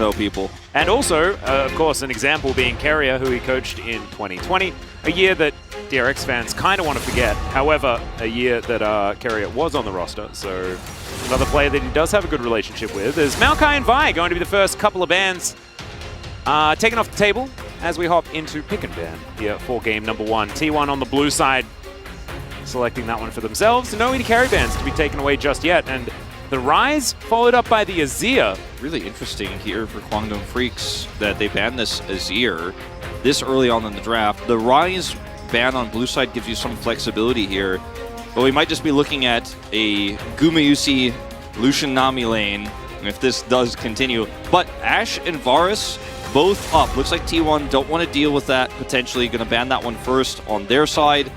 though, people. And also, of course, an example being Keria, who he coached in 2020, a year that DRX fans kind of want to forget. However, a year that Keria was on the roster, so another player that he does have a good relationship with is Maokai and Vi, going to be the first couple of bans taken off the table as we hop into pick and ban here for game number 1. T1 on the blue side, selecting that one for themselves. No any carry bans to be taken away just yet, and the Rise followed up by the Azir. Really interesting here for Guangdong Freaks that they banned this Azir this early on in the draft. The Rise ban on blue side gives you some flexibility here, but we might just be looking at a Gumayusi Lucian Nami lane if this does continue. But Ashe and Varus both up. Looks like T1 don't want to deal with that, potentially going to ban that one first on their side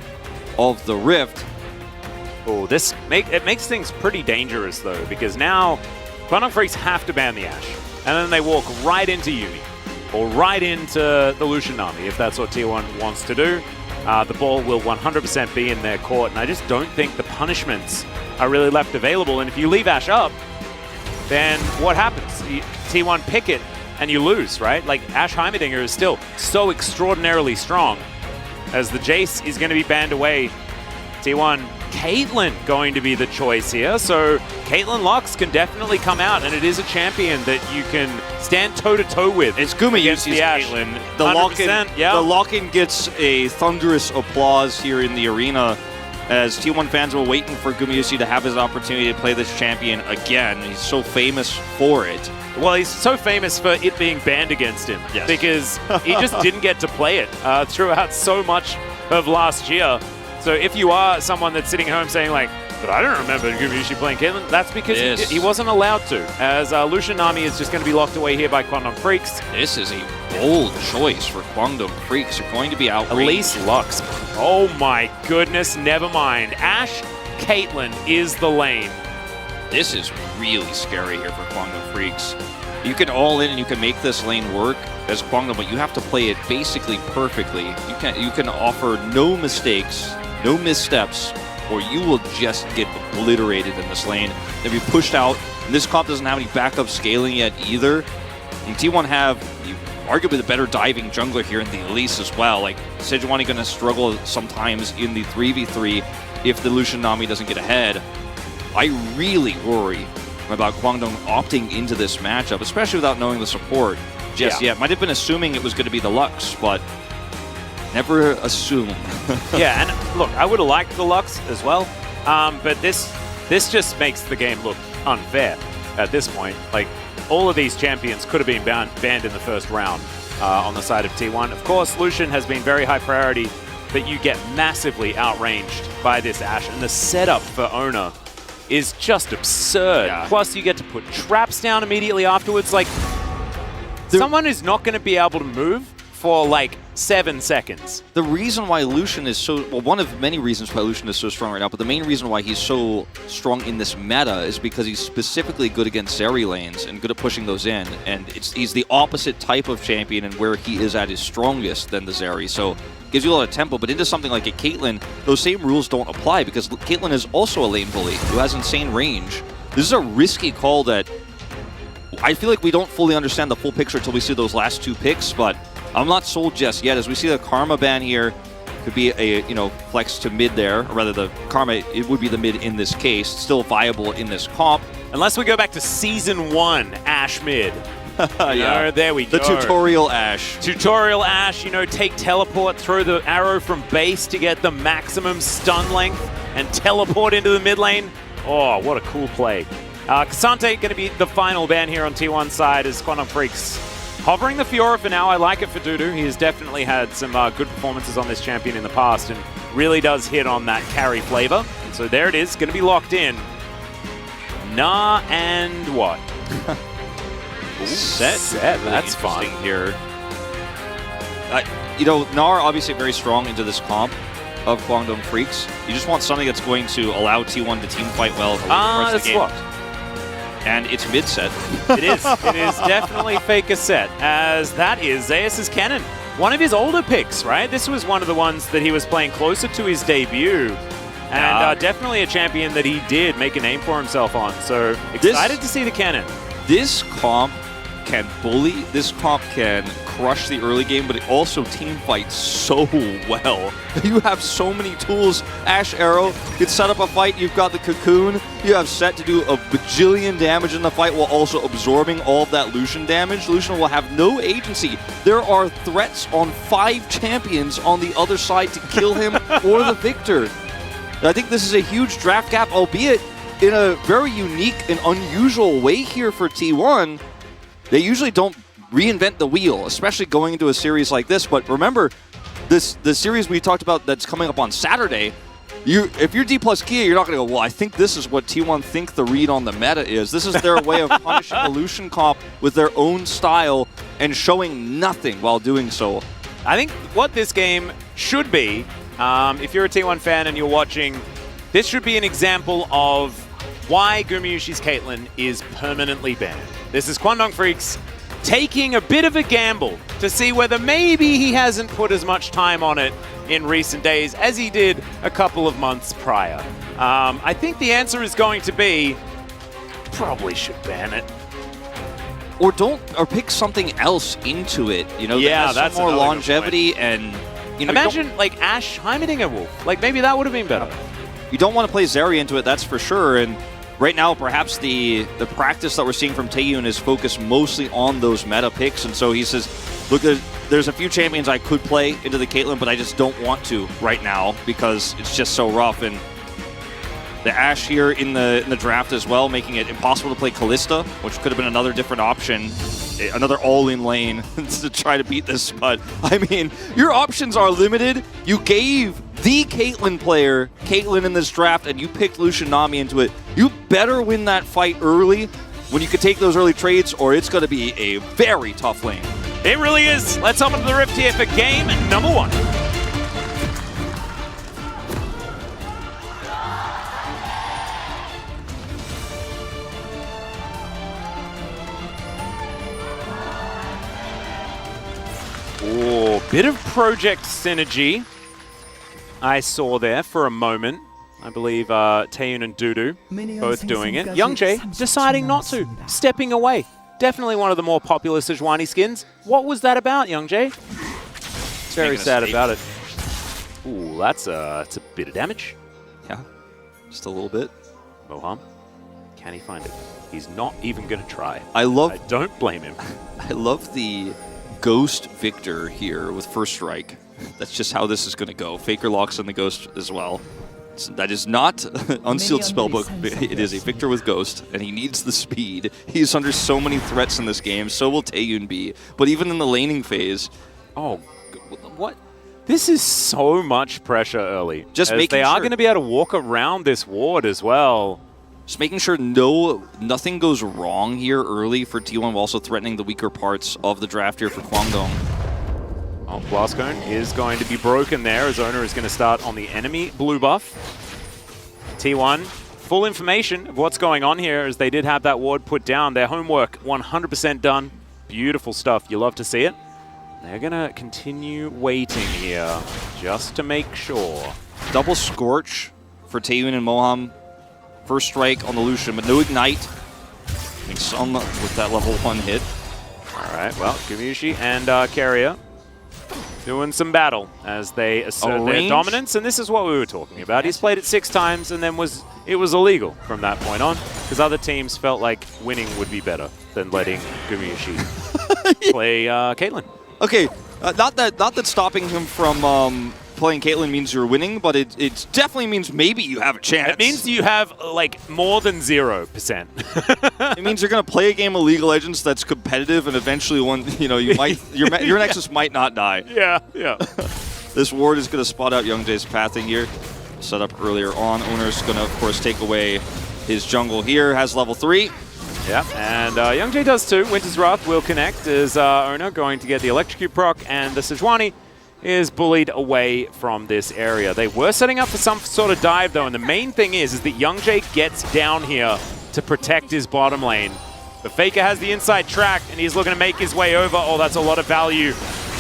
of the Rift. Oh, it makes things pretty dangerous, though, because now Guangdong Freaks have to ban the Ashe, and then they walk right into Yuumi, or right into the Lucian Nami, if that's what T1 wants to do. The ball will 100% be in their court, and I just don't think the punishments are really left available. And if you leave Ashe up, then what happens? T1 pick it, and you lose, right? Like, Ashe Heimerdinger is still so extraordinarily strong, as the Jace is going to be banned away. T1, Caitlyn going to be the choice here, so Caitlyn Lux can definitely come out, and it is a champion that you can stand toe-to-toe with. It's Gumayusi's Caitlyn. The lock-in gets a thunderous applause here in the arena, as T1 fans were waiting for Gumayusi to have his opportunity to play this champion again. He's so famous for it. Well, he's so famous for it being banned against him, yes, because he just didn't get to play it throughout so much of last year. So if you are someone that's sitting home saying, like, but I don't remember Gumayusi playing Caitlyn, that's because he wasn't allowed to, as Lucian Nami is just going to be locked away here by Guangdong Freaks. This is a bold choice for Guangdong Freaks. They're going to be outraged. Elise Lux. Oh my goodness, never mind. Ashe Caitlyn is the lane. This is really scary here for Guangdong Freaks. You can all in and you can make this lane work as Guangdong, but you have to play it basically perfectly. You can offer no mistakes, no missteps, or you will just get obliterated in this lane. They'll be pushed out, and this comp doesn't have any backup scaling yet either. And T1 have arguably the better diving jungler here in the Elise as well. Like, Sejuani going to struggle sometimes in the 3v3 if the Lucian Nami doesn't get ahead. I really worry about Guangdong opting into this matchup, especially without knowing the support just yet. Might have been assuming it was going to be the Lux, but never assume. Yeah, and look, I would have liked the Lux as well, but this just makes the game look unfair at this point. Like, all of these champions could have been banned in the first round on the side of T1. Of course, Lucian has been very high priority, but you get massively outranged by this Ashe, and the setup for Oner is just absurd. Yeah. Plus, you get to put traps down immediately afterwards. Like, someone is not going to be able to move for like 7 seconds. The reason why Lucian is so, well, one of many reasons why Lucian is so strong right now, but the main reason why he's so strong in this meta is because he's specifically good against Zeri lanes and good at pushing those in. And he's the opposite type of champion and where he is at his strongest than the Zeri. So gives you a lot of tempo, but into something like a Caitlyn, those same rules don't apply because Caitlyn is also a lane bully who has insane range. This is a risky call that I feel like we don't fully understand the full picture until we see those last 2 picks, but I'm not sold just yet. As we see the Karma ban here, could be a, flex to mid there, or rather the Karma, it would be the mid in this case, still viable in this comp. Unless we go back to Season 1, Ashe mid. Yeah, there we go. The tutorial Ashe. Tutorial Ashe, take teleport, throw the arrow from base to get the maximum stun length, and teleport into the mid lane. Oh, what a cool play. K'Sante going to be the final ban here on T1 side as Guangdong Freaks hovering the Fiora for now. I like it for Dudu. He has definitely had some good performances on this champion in the past and really does hit on that carry flavor. And so there it is, going to be locked in. Nah and what? Set. Really that's fun. Here. Gnar obviously very strong into this comp of Guangdong Freaks. You just want something that's going to allow T1 to team fight well for the rest of the game. Locked. And it's mid set. It is. It is definitely Faker set, as that is Zeus' Cannon. One of his older picks, right? This was one of the ones that he was playing closer to his debut. And definitely a champion that he did make a name for himself on. So excited to see the Cannon. This comp can bully. This comp can crush the early game, but it also team fights so well. You have so many tools. Ash Arrow can set up a fight. You've got the Cocoon. You have Set to do a bajillion damage in the fight while also absorbing all of that Lucian damage. Lucian will have no agency. There are threats on 5 champions on the other side to kill him or the victor. I think this is a huge draft gap, albeit in a very unique and unusual way here for T1. They usually don't reinvent the wheel, especially going into a series like this. But remember, the series we talked about that's coming up on Saturday, if you're D plus Keria, you're not going to go, well, I think this is what T1 think the read on the meta is. This is their way of punishing a Lucian comp with their own style and showing nothing while doing so. I think what this game should be, if you're a T1 fan and you're watching, this should be an example of why Gumayusi's Caitlyn is permanently banned. This is Kwangdong Freaks taking a bit of a gamble to see whether maybe he hasn't put as much time on it in recent days as he did a couple of months prior. I think the answer is going to be, probably should ban it. Or pick something else into it, you know, yeah, that has that's some more longevity and, you know, imagine like Ashe Heimerdinger a Wolf. Like maybe that would have been better. You don't want to play Zeri into it, that's for sure. And right now, perhaps the practice that we're seeing from Taeyun is focused mostly on those meta picks. And so he says, look, there's a few champions I could play into the Caitlyn, but I just don't want to right now because it's just so rough. And the Ashe here in the draft as well, making it impossible to play Kalista, which could have been another different option, another all-in lane to try to beat this. But, I mean, your options are limited. You gave the Caitlyn player Caitlyn in this draft, and you picked Lucian Nami into it. You better win that fight early when you can take those early trades, or it's going to be a very tough lane. It really is. Let's hop into the Rift here for game number 1. Oh, bit of project synergy I saw there for a moment. I believe Taeyun and Dudu both doing it. Youngjae deciding not to, stepping away. Definitely one of the more popular Sejuani skins. What was that about, Youngjae? Very sad about it. Ooh, that's a bit of damage. Yeah, just a little bit. Moham, can he find it? He's not even going to try. I don't blame him. I love the Ghost Victor here with first strike. That's just how this is going to go. Faker locks in the Ghost as well. That is not Unsealed Spellbook. It is a Victor with Ghost, and he needs the speed. He's under so many threats in this game. So will Taeyun be. But even in the laning phase... Oh, what? This is so much pressure early. Just making they are going to be able to walk around this ward as well. Just making sure nothing goes wrong here early for T1, while also threatening the weaker parts of the draft here for Kwangdong. Oh, Blast Cone is going to be broken there as Oner is going to start on the enemy blue buff. T1, full information of what's going on here as they did have that ward put down. Their homework 100% done. Beautiful stuff. You love to see it. They're going to continue waiting here just to make sure. Double Scorch for Taeyun and Moham. First strike on the Lucian, but no Ignite. I think some with that level 1 hit. All right, well, Gumayusi and Keria doing some battle as they assert their dominance, and this is what we were talking about. He's played it 6 times, and then it was illegal from that point on, because other teams felt like winning would be better than letting Gumayusi play Caitlyn. Okay, not that stopping him from playing Caitlyn means you're winning, but it definitely means maybe you have a chance. It means you have like more than 0%. It means you're going to play a game of League of Legends that's competitive, and eventually your Nexus might not die. Yeah. This ward is going to spot out Youngjae's pathing here. Set up earlier on. Oner's going to, of course, take away his jungle here. Has level 3. Yeah, and Youngjae does too. Winter's Wrath will connect as Oner going to get the Electrocute proc, and the Sejuani is bullied away from this area. They were setting up for some sort of dive though, and the main thing is that Youngjae gets down here to protect his bottom lane. But Faker has the inside track, and he's looking to make his way over. Oh, that's a lot of value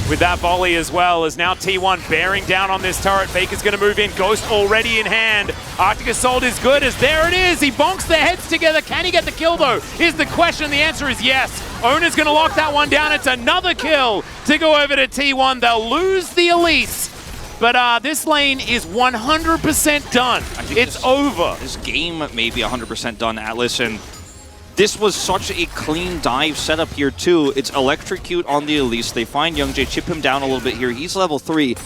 with that volley as well, as now T1 bearing down on this turret. Faker's going to move in. Ghost already in hand. Arctic Assault is good as there it is. He bonks their heads together. Can he get the kill though? Is the question. The answer is yes. Oner's going to lock that one down. It's another kill to go over to T1. They'll lose the Elise. But this lane is 100% done. It's over. This game may be 100% done, Atlas, and this was such a clean dive setup here too. It's electrocute on the Elise. They find Youngjae, chip him down a little bit here. He's level 3.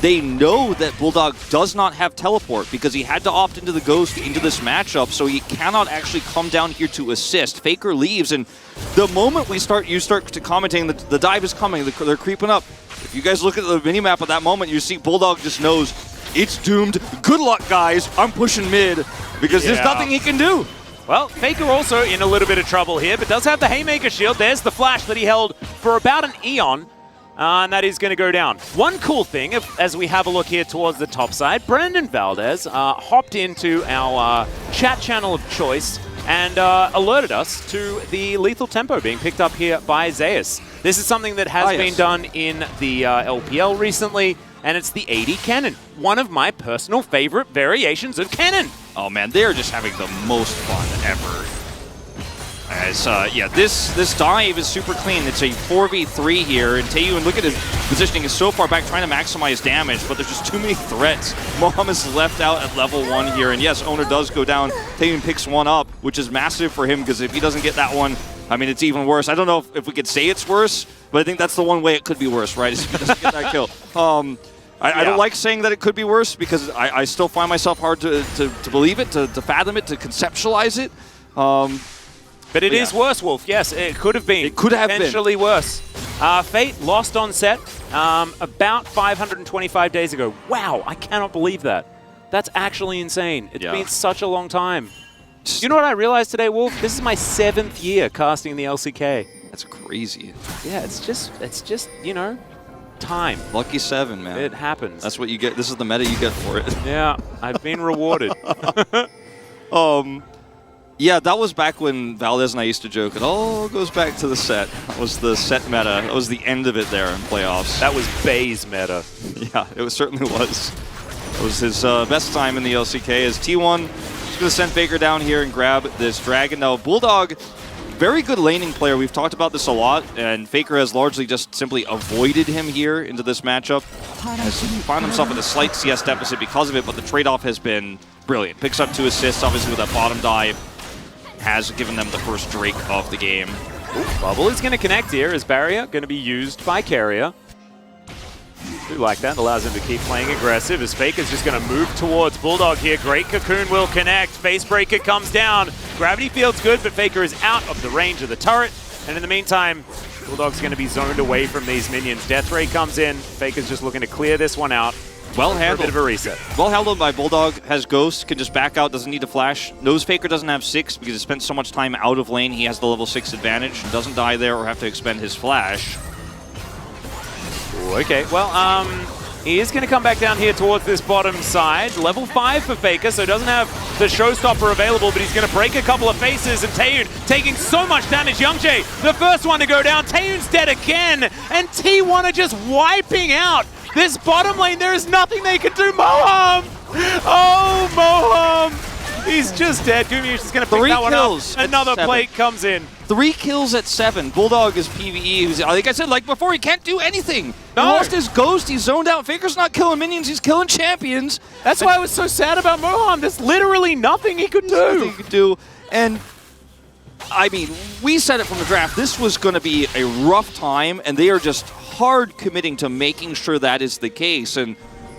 They know that Bulldog does not have teleport because he had to opt into the Ghost into this matchup, so he cannot actually come down here to assist. Faker leaves, and the moment you start to commenting that the dive is coming, they're creeping up. If you guys look at the minimap at that moment, you see Bulldog just knows it's doomed. Good luck, guys. I'm pushing mid because there's nothing he can do. Well, Faker also in a little bit of trouble here, but does have the Haymaker shield. There's the flash that he held for about an eon, and that is going to go down. One cool thing, as we have a look here towards the top side, Brandon Valdez hopped into our chat channel of choice and alerted us to the lethal tempo being picked up here by Zeus. This is something that has been done in the LPL recently, and it's the AD cannon. One of my personal favorite variations of cannon. Oh man, they're just having the most fun ever. As yeah, this dive is super clean. It's a 4v3 here, and Taeyun, look at his positioning, is so far back trying to maximize damage, but there's just too many threats. Moham is left out at level 1 here, and yes, Oner does go down. Taeyun picks one up, which is massive for him, because if he doesn't get that one, I mean, it's even worse. I don't know if we could say it's worse, but I think that's the one way it could be worse, right, is if he doesn't get that kill. I don't like saying that it could be worse, because I still find myself hard to believe it, to fathom it, to conceptualize it. But it is worse, Wolf. Yes, it could have been. It could have potentially worse. Fate lost on set about 525 days ago. Wow, I cannot believe that. That's actually insane. It's been such a long time. You know what I realized today, Wolf? This is my 7th year casting the LCK. That's crazy. Yeah, it's just you know, time. Lucky 7, man. It happens. That's what you get. This is the meta you get for it. Yeah, I've been rewarded. Yeah, that was back when Valdez and I used to joke, it all goes back to the set. That was the set meta. That was the end of it there in playoffs. That was Bay's meta. Yeah, it certainly was. It was his best time in the LCK as T1 is going to send Faker down here and grab this Dragon. Now, Bulldog, very good laning player. We've talked about this a lot, and Faker has largely just simply avoided him here into this matchup. Has found himself in a slight CS deficit because of it, but the trade-off has been brilliant. Picks up 2 assists, obviously, with that bottom dive. Has given them the first Drake of the game. Ooh, Bubble is going to connect here as barrier, going to be used by Keria. Do like that, allows him to keep playing aggressive as Faker's just going to move towards Bulldog here. Great Cocoon will connect, Facebreaker comes down. Gravity Field's good, but Faker is out of the range of the turret. And in the meantime, Bulldog's going to be zoned away from these minions. Death Ray comes in, Faker's just looking to clear this one out. Well handled. A bit of a reset. Well handled by Bulldog. Has Ghost, can just back out, doesn't need to flash. Knows Faker doesn't have 6 because he spent so much time out of lane. He has the level 6 advantage. Doesn't die there or have to expend his flash. Ooh, okay, well, he is going to come back down here towards this bottom side. Level 5 for Faker, so doesn't have the showstopper available, but he's going to break a couple of faces, and Taeyun taking so much damage. Youngjae, the first one to go down. Taeyun's dead again, and T1 are just wiping out this bottom lane. There is nothing they can do. Moham! Oh, Moham! He's just dead. Gumayusi's going to pick that one up. Another plate comes in. 3 kills at 7. Bulldog is PvE. Like I said, like before, he can't do anything. No. He lost his Ghost. He's zoned out. Faker's not killing minions. He's killing champions. That's why I was so sad about Moham. There's literally nothing he could do. Nothing he could do. And I mean, we said it from the draft. This was going to be a rough time, and they are just hard committing to making sure that is the case. And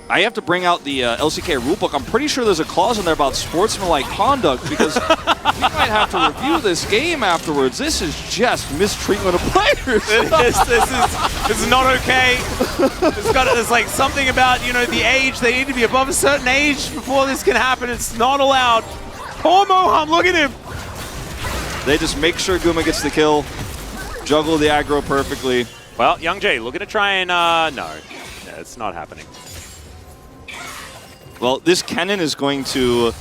I have to bring out the LCK rulebook. I'm pretty sure there's a clause in there about sportsmanlike conduct, because we might have to review this game afterwards. This is just mistreatment of players. This is not okay. There's like something about, you know, the age. They need to be above a certain age before this can happen. It's not allowed. Poor Moham, look at him. They just make sure Guma gets the kill, juggle the aggro perfectly. Well, Youngjae looking to try and, no, it's not happening. Well, this cannon is going to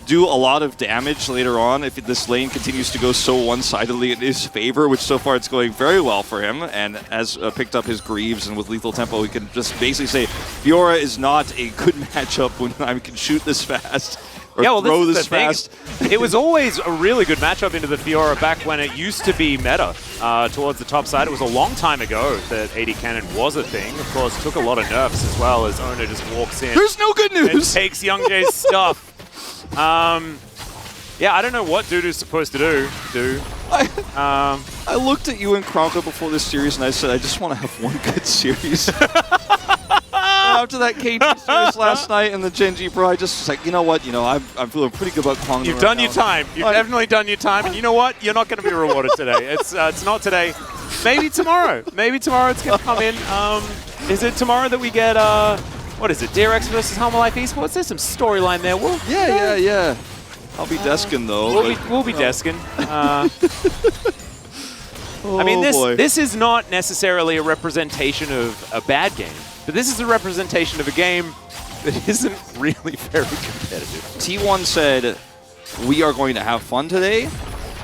do a lot of damage later on if this lane continues to go so one-sidedly in his favor, which so far it's going very well for him, and has picked up his Greaves, and with lethal tempo, we can just basically say Fiora is not a good matchup when I can shoot this fast. Or throw this fast. It was always a really good matchup into the Fiora back when it used to be meta towards the top side. It was a long time ago that AD Cannon was a thing. Of course, took a lot of nerfs as well as Oner just walks in. There's no good news! And takes Young Jay's stuff. Yeah, I don't know what Dudu's supposed to do. I looked at you and Kronka before this series and I said, I just want to have one good series. After that KD series last night and the Genji Pro, I just was like, you know what? I'm feeling pretty good about Kwangdong. You've done your time. You've definitely done your time. And you know what? You're not going to be rewarded today. It's not today. Maybe tomorrow. Maybe tomorrow it's going to come in. Is it tomorrow that we get, what is it, DRX versus Home Life Esports? There's some storyline there, Will. Yeah. I'll be desking, though. We'll be desking. I mean, this is not necessarily a representation of a bad game. But this is a representation of a game that isn't really very competitive. T1 said, we are going to have fun today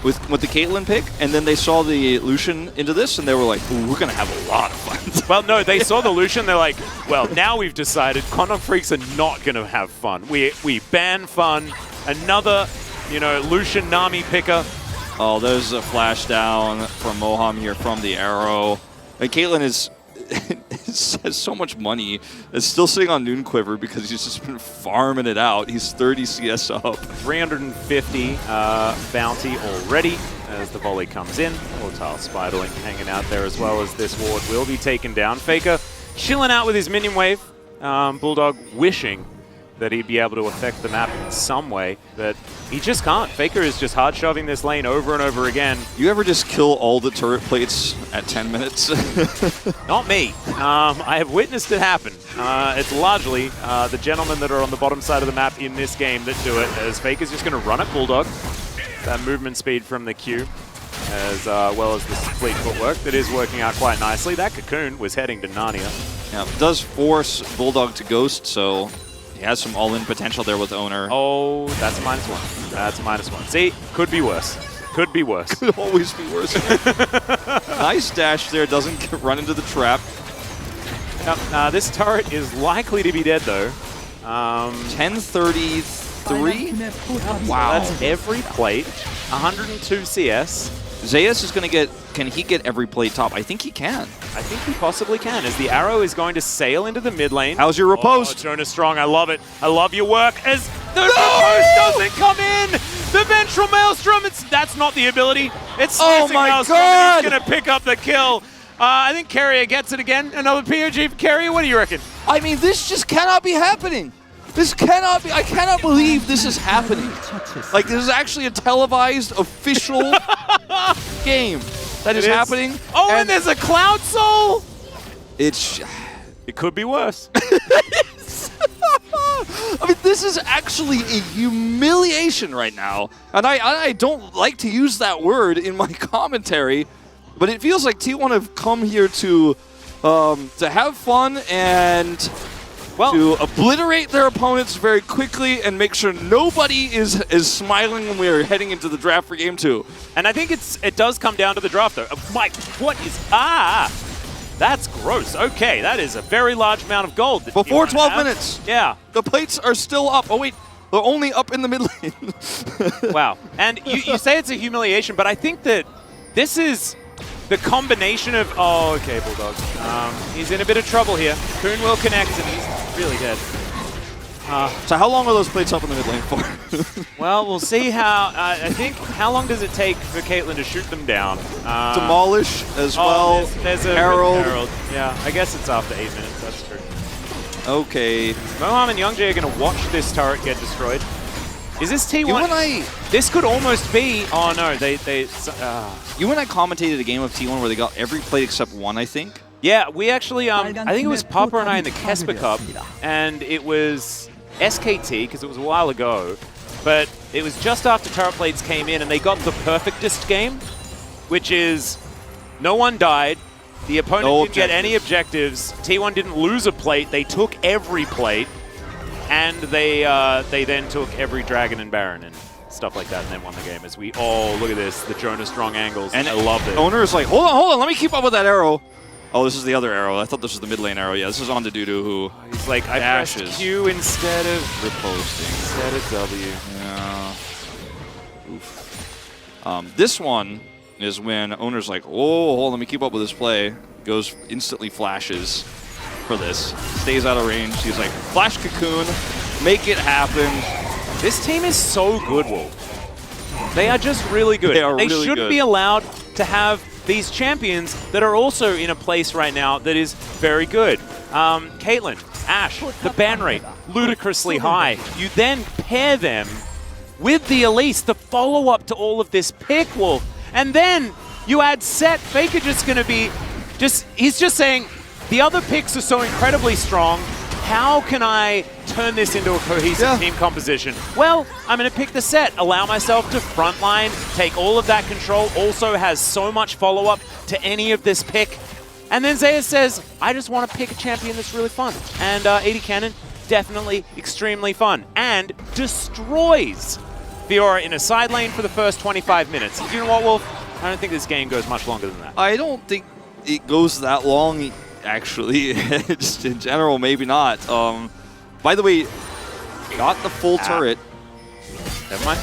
with the Caitlyn pick, and then they saw the Lucian into this, and they were like, ooh, we're going to have a lot of fun. Well, no, they saw the Lucian, they're like, well, now we've decided Quantum Freaks are not going to have fun. We ban fun. Another, Lucian Nami picker. Oh, there's a flash down from Moham here from the arrow. And Caitlyn has so much money. It's still sitting on Noon Quiver because he's just been farming it out. He's 30 CS up. 350 bounty already as the volley comes in. Ortal Spiderling hanging out there as well as this ward will be taken down. Faker chilling out with his minion wave. Bulldog wishing that he'd be able to affect the map in some way, but he just can't. Faker is just hard shoving this lane over and over again. You ever just kill all the turret plates at 10 minutes? Not me. I have witnessed it happen. It's largely the gentlemen that are on the bottom side of the map in this game that do it, as Faker's just going to run at Bulldog. That movement speed from the Q, as well as the fleet footwork that is working out quite nicely. That Cocoon was heading to Narnia. Yeah, it does force Bulldog to ghost, so he has some all-in potential there with Oner. Oh, that's a -1. That's a -1. See, could be worse. Could be worse. Could always be worse. Nice dash there. Doesn't run into the trap. Yep, this turret is likely to be dead, though. 1033? Wow. That's every plate. 102 CS. Zeus is going to get... Can he get every plate top? I think he can. I think he possibly can, as the arrow is going to sail into the mid lane. How's your riposte? Jonah Strong, I love it. I love your work, as the riposte doesn't come in! The ventral maelstrom, that's not the ability. It's Slicing Maelstrom, and he's going to pick up the kill. I think Keria gets it again. Another POG for Keria. What do you reckon? I mean, this just cannot be happening. This cannot be. I cannot believe this is happening. Like, this is actually a televised, official game that is happening. Oh, and there's a Cloud Soul! It could be worse. I mean, this is actually a humiliation right now. And I don't like to use that word in my commentary, but it feels like T1 have come here to have fun and to obliterate their opponents very quickly and make sure nobody is smiling when we are heading into the draft for Game 2. And I think it does come down to the draft, though. Mike, what is... That's gross. Okay, that is a very large amount of gold. Before 12 minutes. Yeah. The plates are still up. Oh, wait. They're only up in the mid lane. Wow. And you say it's a humiliation, but I think that this is the combination of... Oh, okay, Bulldog. He's in a bit of trouble here. Coon will connect, and he's really dead. So how long are those plates up in the mid lane for? Well, we'll see how... I think, how long does it take for Caitlyn to shoot them down? Demolish as well. There's a Herald. Yeah, I guess it's after 8 minutes. That's true. Okay. Moham and Youngjae are going to watch this turret get destroyed. Is this T1? You and I... This could almost be... Oh, no. You and I commentated a game of T1 where they got every plate except one, I think. Yeah, we actually... I think it was Papa and I in the Kesper Cup, and it was SKT, because it was a while ago, but it was just after turret plates came in, and they got the perfectest game, which is no one died, the opponent didn't get any objectives, T1 didn't lose a plate, they took every plate, and they then took every dragon and baron and stuff like that, and then won the game. As we all look at this, the Jonah Strong angles, and I love it. Oner is like, hold on, let me keep up with that arrow. Oh, this is the other arrow. I thought this was the mid lane arrow. Yeah, this is on to Dudu, who he's like, I pressed Q instead of riposting, instead of W. Yeah. Oof. This one is when Oner's like, oh, hold on, let me keep up with this play. Goes instantly flashes for this. Stays out of range. He's like, flash cocoon, make it happen. This team is so good, Wolf. They are just really good. They are really shouldn't good. be allowed to have these champions that are also in a place right now that is very good. Caitlyn, Ashe, the ban rate, ludicrously high. You then pair them with the Elise, the follow-up to all of this pick, Wolf. And then you add Set. Faker just going to be he's just saying, the other picks are so incredibly strong. How can I turn this into a cohesive team composition? Well, I'm going to pick the Set, allow myself to frontline, take all of that control, also has so much follow-up to any of this pick. And then Zeus says, I just want to pick a champion that's really fun. And 80 Cannon, definitely extremely fun. And destroys Fiora in a side lane for the first 25 minutes. You know what, Wolf? I don't think this game goes much longer than that. I don't think it goes that long. Actually, just in general, maybe not. By the way, got the full turret. Never mind.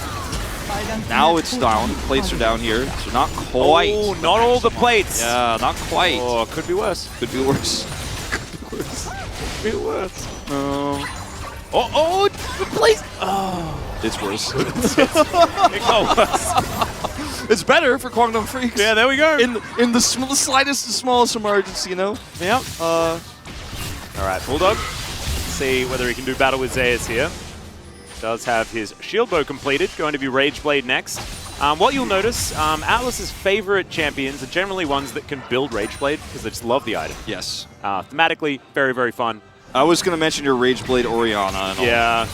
Now it's down. Plates are down here, so not quite. Oh, not all the plates. Yeah, not quite. Oh, could be worse. Could be worse. Could be worse. Could be worse. The plates. Oh, it's worse. It got worse. It's better for Guangdong Freaks. Yeah, there we go. In the slightest and smallest of margins, you know? Yep. All right, Bulldog. Let's see whether he can do battle with Zeus here. Does have his shield bow completed. Going to be Rage Blade next. What you'll notice, Atlas's favorite champions are generally ones that can build Rage Blade because they just love the item. Yes. Thematically, very, very fun. I was going to mention your Rage Blade Orianna and all. Yeah,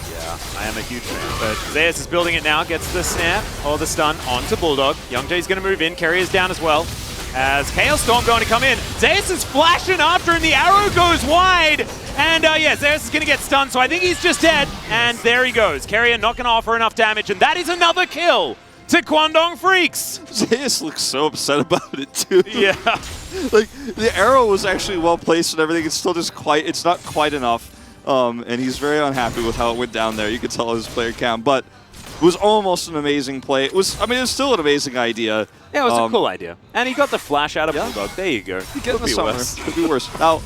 I am a huge fan. But Zeus is building it now, gets the snap or the stun onto Bulldog. Young Jay's going to move in, Keria's down as well. As Chaos Storm going to come in. Zeus is flashing after him, the arrow goes wide. And yeah, Zeus is going to get stunned, so I think he's just dead. And there he goes. Keria not going to offer enough damage, and that is another kill to Guangdong Freaks. Zeus looks so upset about it too. Yeah. Like, the arrow was actually well placed and everything. It's still just it's not quite enough. And he's very unhappy with how it went down there. You could tell his player cam, but it was almost an amazing play. It was still an amazing idea. Yeah, it was a cool idea. And he got the flash out of Bulldog. There you go. Could be worse. Could be worse. Now,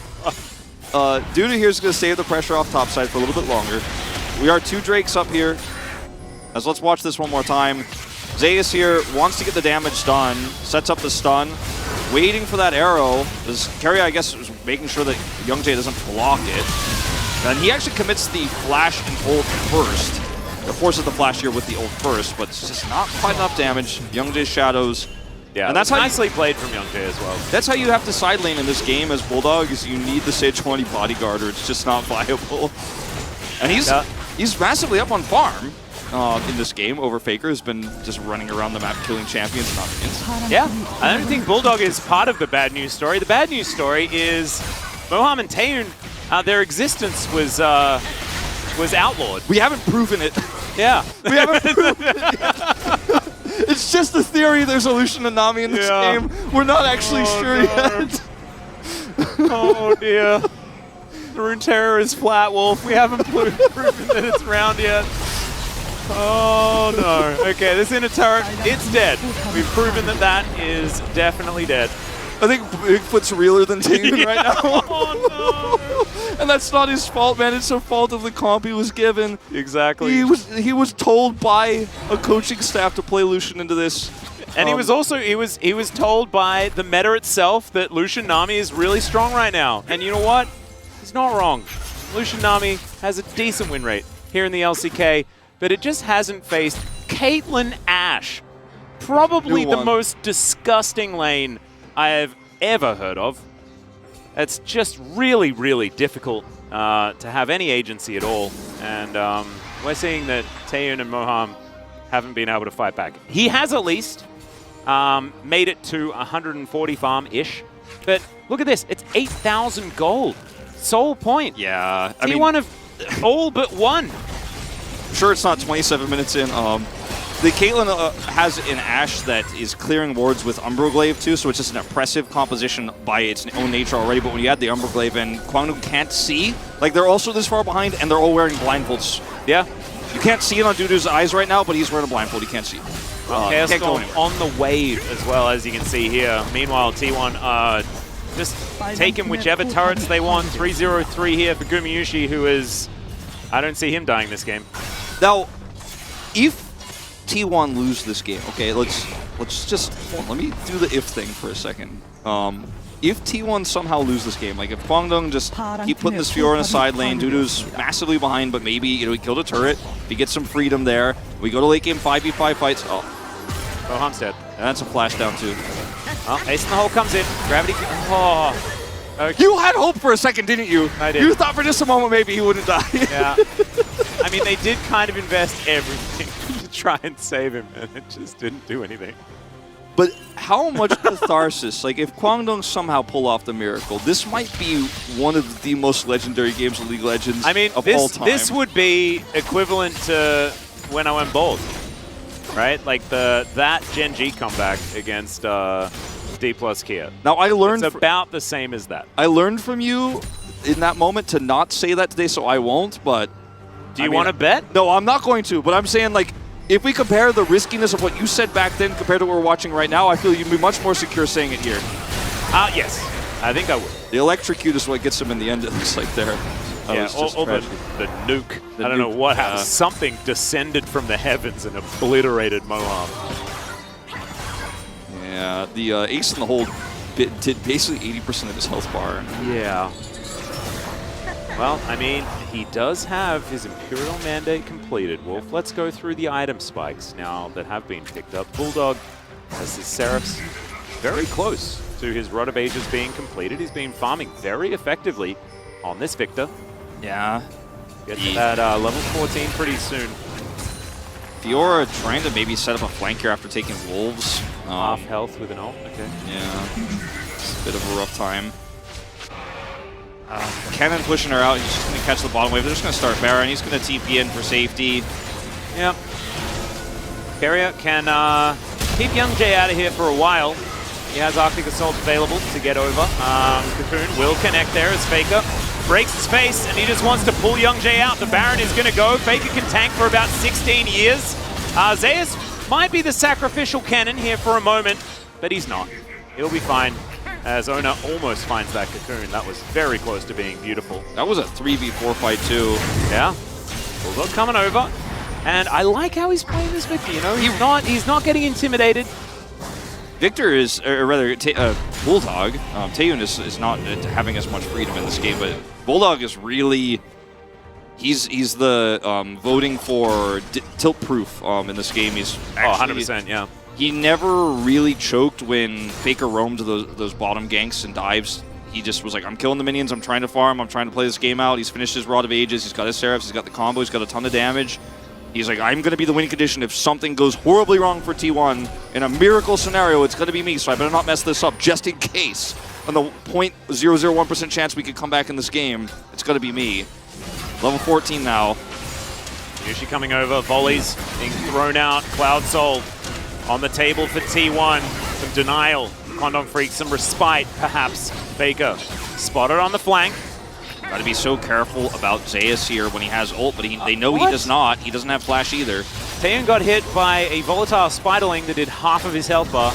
Duda here is going to save the pressure off topside for a little bit longer. We are 2 Drakes up here. As let's watch this one more time. Zeus here wants to get the damage done, sets up the stun, waiting for that arrow. Keria, I guess, is making sure that Young Jay doesn't block it. And he actually commits the flash and ult first. It forces the flash here with the ult first, but it's just not quite enough damage. Young Jay's shadows. Yeah, and that's nicely played from Young Jay as well. That's how you have to side lane in this game as Bulldog, is you need the Sage 20 bodyguard or it's just not viable. And he's massively up on farm. In this game over Faker, has been just running around the map killing champions and not minions. Yeah, I don't think Bulldog is part of the bad news story. The bad news story is Moham and Taeyun, their existence was outlawed. We haven't proven it. Yeah. We haven't proven it yet. It's just a theory there's a Lucian and Nami in this game. We're not actually sure yet. Oh dear. The Rune Terror is flat, Wolf. We haven't proven that it's round yet. Oh no. Okay, this inner turret, it's dead. We've proven that that is definitely dead. I think Bigfoot's realer than Taeyun right now. Oh no. And that's not his fault, man. It's the fault of the comp he was given. Exactly. He was told by a coaching staff to play Lucian into this. And he was also he was told by the meta itself that Lucian Nami is really strong right now. And you know what? He's not wrong. Lucian Nami has a decent win rate here in the LCK. But it just hasn't faced Caitlyn Ashe. Probably the most disgusting lane I have ever heard of. It's just really, really difficult to have any agency at all. And we're seeing that Taeyun and Moham haven't been able to fight back. He has at least made it to 140 farm-ish. But look at this. It's 8,000 gold. Sole point. Yeah. T1 have all but one. Sure, it's not 27 minutes in. The Caitlyn has an Ashe that is clearing wards with Umbroglaive too, so it's just an oppressive composition by its own nature already. But when you add the Umbroglaive in, Kwangdong can't see. Like, they're also this far behind, and they're all wearing blindfolds. Yeah. You can't see it on Dudu's eyes right now, but he's wearing a blindfold. He can't see. Can't go anywhere. On the wave as well, as you can see here. Meanwhile, T1 just taking whichever turrets they want. 3-0-3 here for Gumayusi, who is... I don't see him dying this game. Now, if T1 lose this game, okay, let's just hold on, let me do the if thing for a second. If T1 somehow lose this game, like if Kwangdong just keep putting this Fiora in a side lane, Dudu's massively behind, but maybe, you know, he killed a turret, we get some freedom there, we go to late game 5v5 fights. Oh, Moham's dead. And that's a flash down too. Oh, Ace in the hole comes in. Gravity. Oh. Okay. You had hope for a second, didn't you? I did. You thought for just a moment maybe he wouldn't die. Yeah. I mean, they did kind of invest everything to try and save him, and it just didn't do anything. But how much catharsis, like if Kwangdong somehow pull off the miracle, this might be one of the most legendary games of League of Legends of all time. This would be equivalent to when I went bald, right? Like that Gen G comeback against D plus Kia. Now I learned it's about the same as that. I learned from you in that moment to not say that today, so I won't, but... Do you want to bet? No, I'm not going to, but I'm saying, like, if we compare the riskiness of what you said back then compared to what we're watching right now, I feel you'd be much more secure saying it here. Yes. I think I would. The electrocute is what gets him in the end, it looks like there. Yeah, or the nuke. I don't know what happened. Something descended from the heavens and obliterated Moham. Yeah, the Ace in the hole did basically 80% of his health bar. Yeah. Well, I mean, he does have his Imperial Mandate completed. Wolf, let's go through the item spikes now that have been picked up. Bulldog has his Seraphs very close to his Rod of Ages being completed. He's been farming very effectively on this Victor. Yeah. Get to that level 14 pretty soon. Fiora trying to maybe set up a flank here after taking Wolves. Half health with an ult, okay. Yeah, it's a bit of a rough time. Kennen pushing her out, he's just going to catch the bottom wave. They're just going to start Baron, he's going to TP in for safety. Yep. Keria can keep Young Jay out of here for a while. He has Arctic Assault available to get over. Cocoon will connect there as Faker breaks his face, and he just wants to pull Young Jay out. The Baron is going to go. Faker can tank for about 16 years. Zeus might be the sacrificial cannon here for a moment, but he's not. He'll be fine, as Oner almost finds that Cocoon. That was very close to being beautiful. That was a 3v4 fight too. Yeah. Bulldog coming over. And I like how he's playing this Victor, you know? He's not getting intimidated. Victor is, or rather, Bulldog, Taeyun is not having as much freedom in this game, but Bulldog is really, he's the voting for tilt-proof in this game. He's actually, 100%, yeah. He never really choked when Faker roamed those bottom ganks and dives. He just was like, I'm killing the minions, I'm trying to farm, I'm trying to play this game out. He's finished his Rod of Ages, he's got his Seraphs, he's got the combo, he's got a ton of damage. He's like, I'm going to be the winning condition if something goes horribly wrong for T1. In a miracle scenario, it's going to be me, so I better not mess this up just in case. On the 0.001% chance we could come back in this game, it's going to be me. Level 14 now. Yushi coming over, volleys being thrown out. Cloud Soul on the table for T1. Some denial. Kwangdong Freak, some respite, perhaps. Faker spotted on the flank. Got to be so careful about Zeus here when he has ult, but they know he does not. He doesn't have flash either. Taeyun got hit by a volatile Spiderling that did half of his health bar.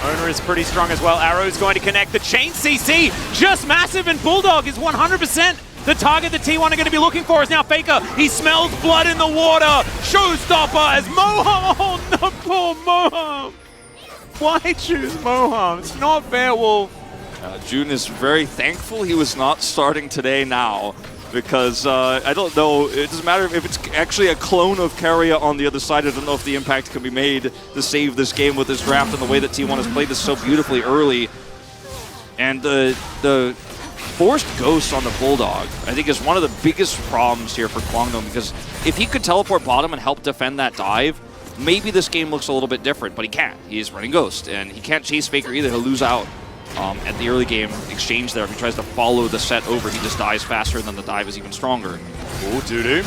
Oner is pretty strong as well. Arrow's going to connect. The chain CC, just massive, and Bulldog is 100% the target that T1 are going to be looking for. Is now Faker. He smells blood in the water. Showstopper as Moham. Oh no, poor Moham. Why choose Moham? It's not fair, Wolf. June is very thankful he was not starting today now, because I don't know, it doesn't matter if it's actually a clone of Keria on the other side. I don't know if the impact can be made to save this game with this draft and the way that T1 has played this so beautifully early. And the forced ghost on the Bulldog, I think, is one of the biggest problems here for Kwangdong, because if he could teleport bottom and help defend that dive, maybe this game looks a little bit different, but he can't. He's running Ghost, and he can't chase Faker either. He'll lose out. at the early game exchange there. If he tries to follow the set over, he just dies faster, and then the dive is even stronger. Ooh, Dudu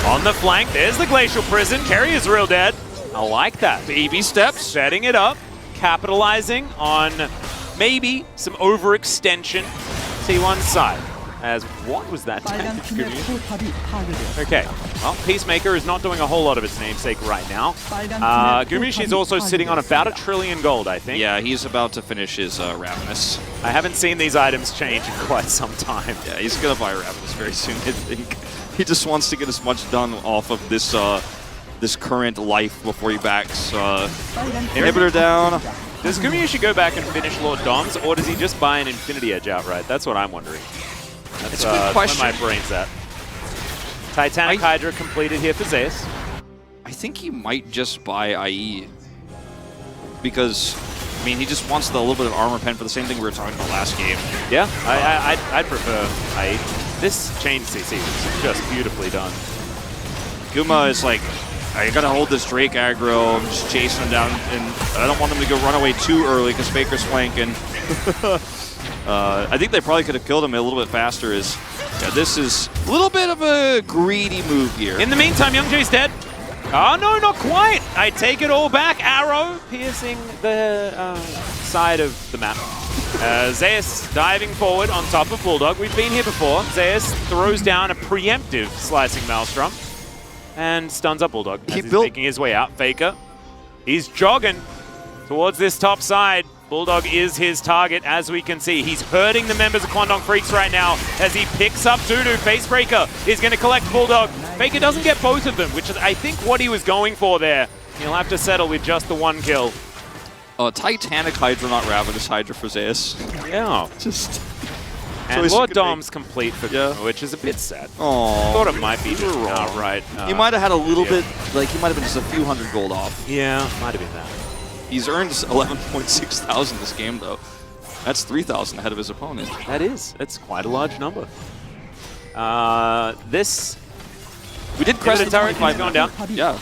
on the flank. There's the Glacial Prison. Keria is real dead. I like that. Baby steps. Setting it up, capitalizing on maybe some overextension T1's side. As what was that tactic? Okay, well, Peacemaker is not doing a whole lot of its namesake right now. Gumayusi is also sitting on about $1 trillion gold, I think. Yeah, he's about to finish his Ravenous. I haven't seen these items change in quite some time. Yeah, he's gonna buy Ravenous very soon, I think. He just wants to get as much done off of this this current life before he backs Inhibitor down. Does Gumayusi go back and finish Lord Doms, or does he just buy an Infinity Edge outright? That's what I'm wondering. That's a good question. Where my brain's at. Titanic Hydra completed here for Zeus. I think he might just buy IE. Because, I mean, he just wants the little bit of armor pen for the same thing we were talking about last game. Yeah, I'd prefer IE. This chain CC was just beautifully done. Guma is like, I gotta hold this Drake aggro, I'm just chasing him down, and I don't want him to go run away too early because Faker's flanking. I think they probably could have killed him a little bit faster. This is a little bit of a greedy move here. In the meantime, Young Jay's dead. Oh no, not quite. I take it all back. Arrow piercing the side of the map. Zeus diving forward on top of Bulldog. We've been here before. Zeus throws down a preemptive slicing Maelstrom and stuns up Bulldog as he's making his way out. Faker, he's jogging towards this top side. Bulldog is his target, as we can see. He's hurting the members of Kwangdong Freaks right now as he picks up Dudu. Facebreaker is going to collect Bulldog. Faker doesn't get both of them, which is, I think, what he was going for there. He'll have to settle with just the one kill. Titanic Hydra, not Ravenous Hydra for Zeus. Yeah. And Lord Dom's complete for Guma, which is a bit sad. Oh, thought it might be just right. He might have had a little bit, like he might have been just a few hundred gold off. Yeah, might have been that. He's earned 11.6 thousand this game, though. That's 3,000 ahead of his opponent. That is. That's quite a large number. We did crest the turret. He's going down. Yeah.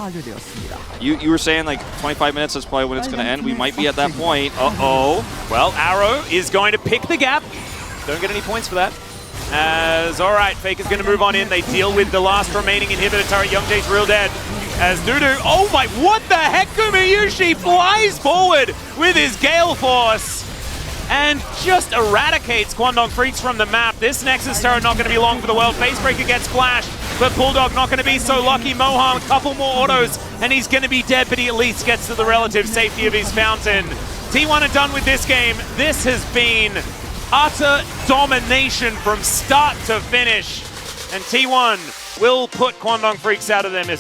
You were saying like 25 minutes is probably when it's going to end. We might be at that point. Uh-oh. Well, Arrow is going to pick the gap. Don't get any points for that. All right, Faker's going to move on in. They deal with the last remaining inhibitor turret. Young Jay's real dead. As Dudu, oh my, what the heck? Gumayusi flies forward with his Gale Force and just eradicates Kwangdong Freaks from the map. This Nexus turret not going to be long for the world. Facebreaker gets flashed, but Bulldog not going to be so lucky. Moham, a couple more autos, and he's going to be dead, but he at least gets to the relative safety of his fountain. T1 are done with this game. This has been utter domination from start to finish, and T1 will put Kwangdong Freaks out of their misery.